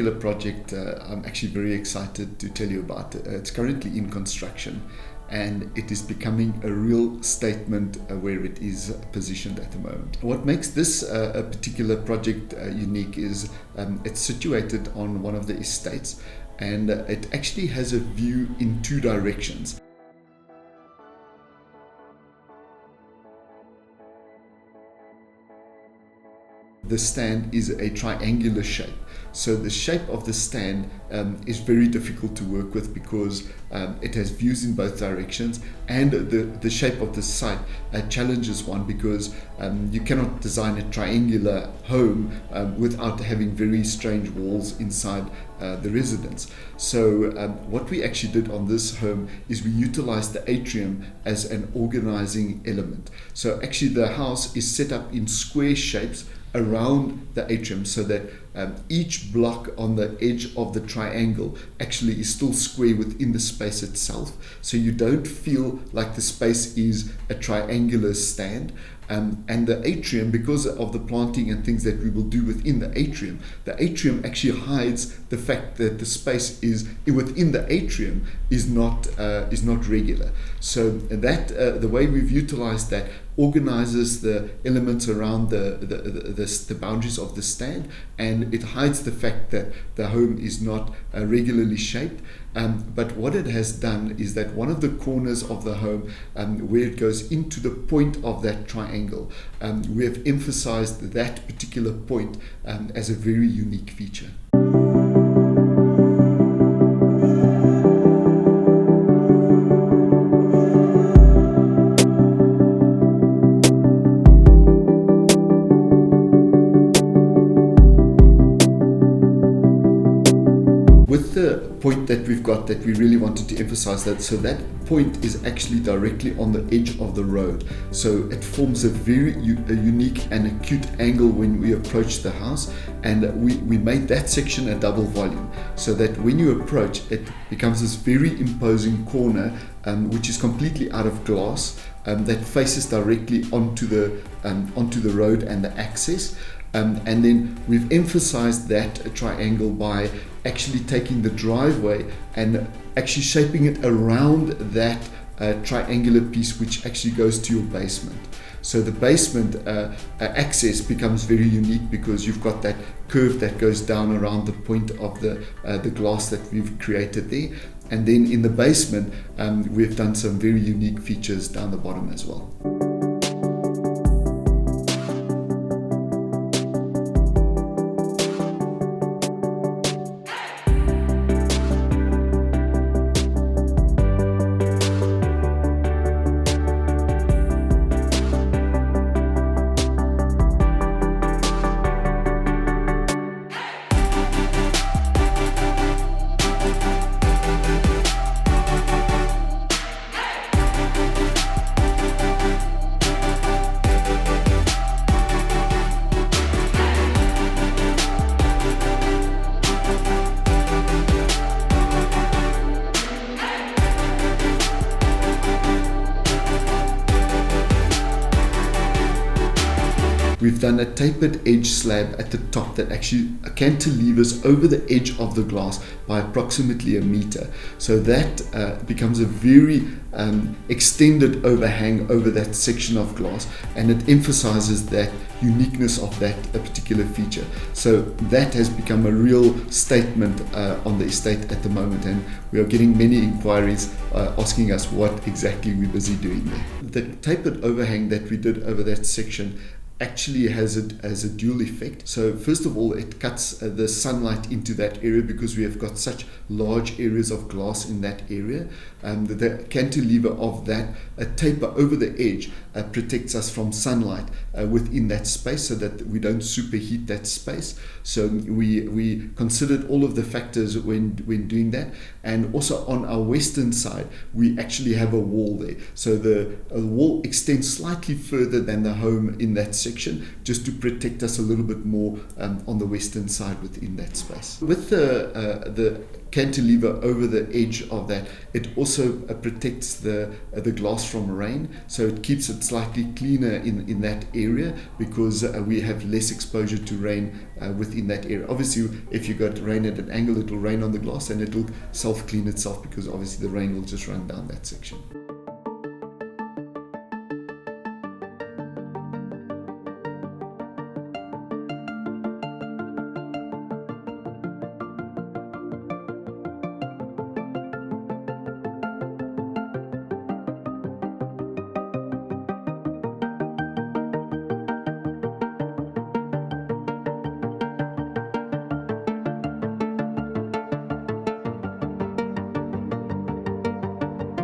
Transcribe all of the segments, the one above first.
particular project I'm actually very excited to tell you about. It's currently in construction and it is becoming a real statement where it is positioned at the moment. What makes this a particular project unique is it's situated on one of the estates, and it actually has a view in two directions. The stand is a triangular shape. So the shape of the stand is very difficult to work with because it has views in both directions, and the shape of the site challenges one because you cannot design a triangular home without having very strange walls inside the residence. So what we actually did on this home is we utilized the atrium as an organizing element. So actually the house is set up in square shapes around the atrium, so that each block on the edge of the triangle actually is still square within the space itself, so you don't feel like the space is a triangular stand. And the atrium, because of the planting and things that we will do within the atrium actually hides the fact that the space is within the atrium is not regular. So that the way we've utilized that organizes the elements around the boundaries of the stand, and it hides the fact that the home is not regularly shaped. But what it has done is that one of the corners of the home, where it goes into the point of that triangle, we have emphasized that particular point as a very unique feature. With the point that we've got, that we really wanted to emphasize that, so that point is actually directly on the edge of the road. So it forms a very unique and acute angle when we approach the house, and we made that section a double volume, so that when you approach, it becomes this very imposing corner, which is completely out of glass, that faces directly onto the road and the access. And then we've emphasized that triangle by actually taking the driveway and actually shaping it around that triangular piece, which actually goes to your basement. So the basement access becomes very unique because you've got that curve that goes down around the point of the glass that we've created there. And then in the basement, we've done some very unique features down the bottom as well. We've done a tapered edge slab at the top that actually cantilevers over the edge of the glass by approximately 1 meter. So that becomes a very extended overhang over that section of glass, and it emphasizes that uniqueness of that particular feature. So that has become a real statement on the estate at the moment, and we are getting many inquiries asking us what exactly we're busy doing there. The tapered overhang that we did over that section actually has a dual effect. So first of all, it cuts the sunlight into that area because we have got such large areas of glass in that area. The cantilever of that taper over the edge protects us from sunlight within that space, so that we don't superheat that space. So we considered all of the factors when doing that. And also on our western side, we actually have a wall there. So the wall extends slightly further than the home in that section, just to protect us a little bit more on the western side within that space. With the cantilever over the edge of that, it also protects the glass from rain, so it keeps it it slightly cleaner in that area because we have less exposure to rain within that area. Obviously, if you got rain at an angle, it will rain on the glass and it will self-clean itself because obviously the rain will just run down that section.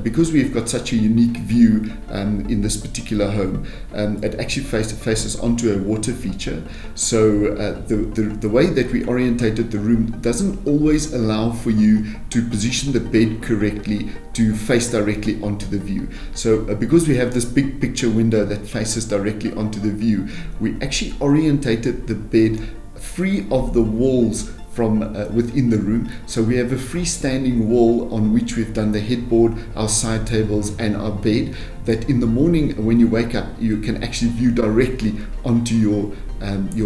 Because we've got such a unique view in this particular home, it actually faces onto a water feature. So the way that we orientated the room doesn't always allow for you to position the bed correctly to face directly onto the view. So because we have this big picture window that faces directly onto the view, we actually orientated the bed free of the walls from within the room. So we have a freestanding wall on which we've done the headboard, our side tables and our bed, that in the morning when you wake up you can actually view directly onto your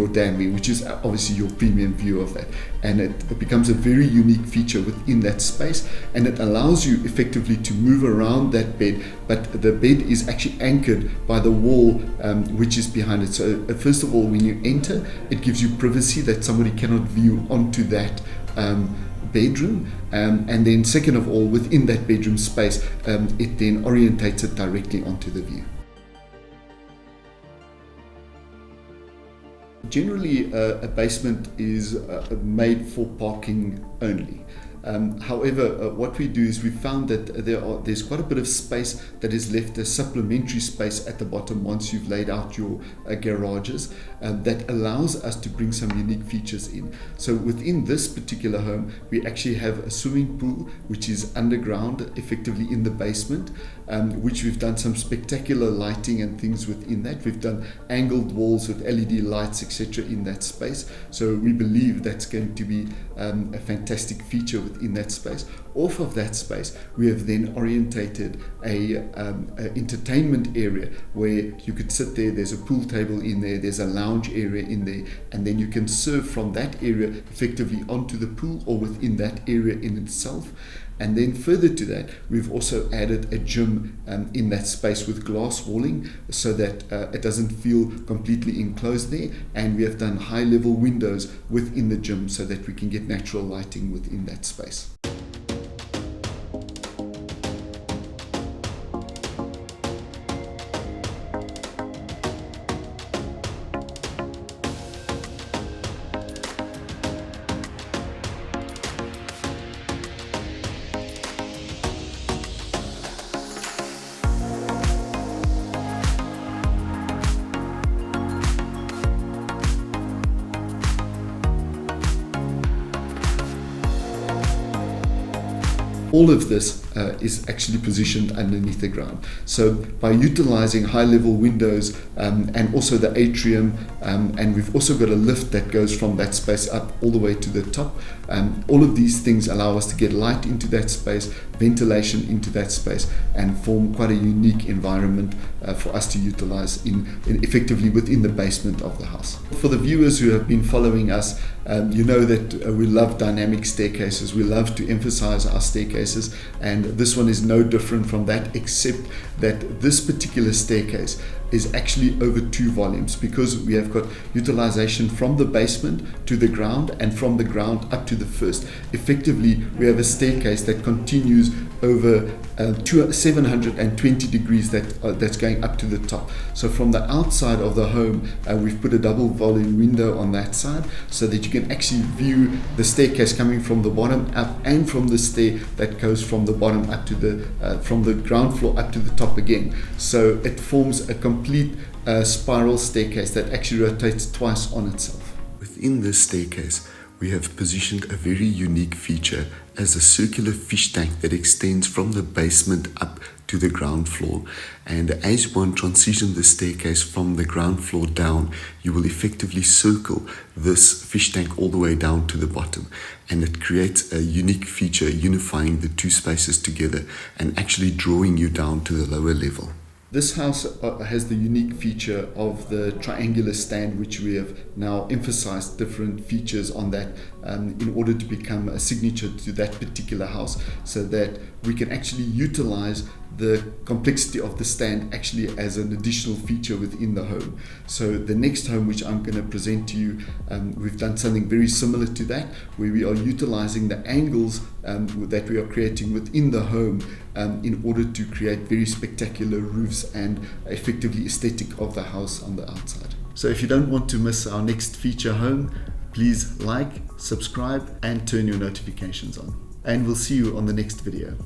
damware, which is obviously your premium view of that, and it becomes a very unique feature within that space, and it allows you effectively to move around that bed, but the bed is actually anchored by the wall which is behind it. So first of all, when you enter, it gives you privacy that somebody cannot view onto that bedroom, and then second of all, within that bedroom space, it then orientates it directly onto the view. Generally, a basement is made for parking only. However, what we do is we found that there's quite a bit of space that is left as supplementary space at the bottom once you've laid out your garages, that allows us to bring some unique features in. So within this particular home, we actually have a swimming pool which is underground, effectively in the basement, which we've done some spectacular lighting and things within that. We've done angled walls with LED lights, etc. in that space. So we believe that's going to be a fantastic feature within that space. Off of that space, we have then orientated a entertainment area where you could sit there. There's a pool table in there, there's a lounge area in there, and then you can serve from that area effectively onto the pool or within that area in itself. And then further to that, we've also added a gym in that space with glass walling so that it doesn't feel completely enclosed there. And we have done high level windows within the gym so that we can get natural lighting within that space. All of this is actually positioned underneath the ground. So by utilizing high level windows and also the atrium, and we've also got a lift that goes from that space up all the way to the top, all of these things allow us to get light into that space, ventilation into that space, and form quite a unique environment for us to utilize in effectively within the basement of the house. For the viewers who have been following us, you know that we love dynamic staircases. We love to emphasize our staircases, and this one is no different from that, except that this particular staircase is actually over 2 volumes, because we have got utilization from the basement to the ground and from the ground up to the first. Effectively, we have a staircase that continues over 720 degrees that's going up to the top. So from the outside of the home, we've put a double volume window on that side so that you can actually view the staircase coming from the bottom up and from the stair that goes from the bottom up to from the ground floor up to the top again. So it forms a complete spiral staircase that actually rotates twice on itself. Within this staircase, we have positioned a very unique feature as a circular fish tank that extends from the basement up to the ground floor. And as one transitions the staircase from the ground floor down, you will effectively circle this fish tank all the way down to the bottom. And it creates a unique feature unifying the 2 spaces together and actually drawing you down to the lower level. This house has the unique feature of the triangular stand, which we have now emphasized different features on that in order to become a signature to that particular house, so that we can actually utilize the complexity of the stand actually as an additional feature within the home. So the next home which I'm going to present to you, we've done something very similar to that, where we are utilizing the angles that we are creating within the home in order to create very spectacular roofs and effectively aesthetic of the house on the outside. So if you don't want to miss our next feature home, please like, subscribe and turn your notifications on. And we'll see you on the next video.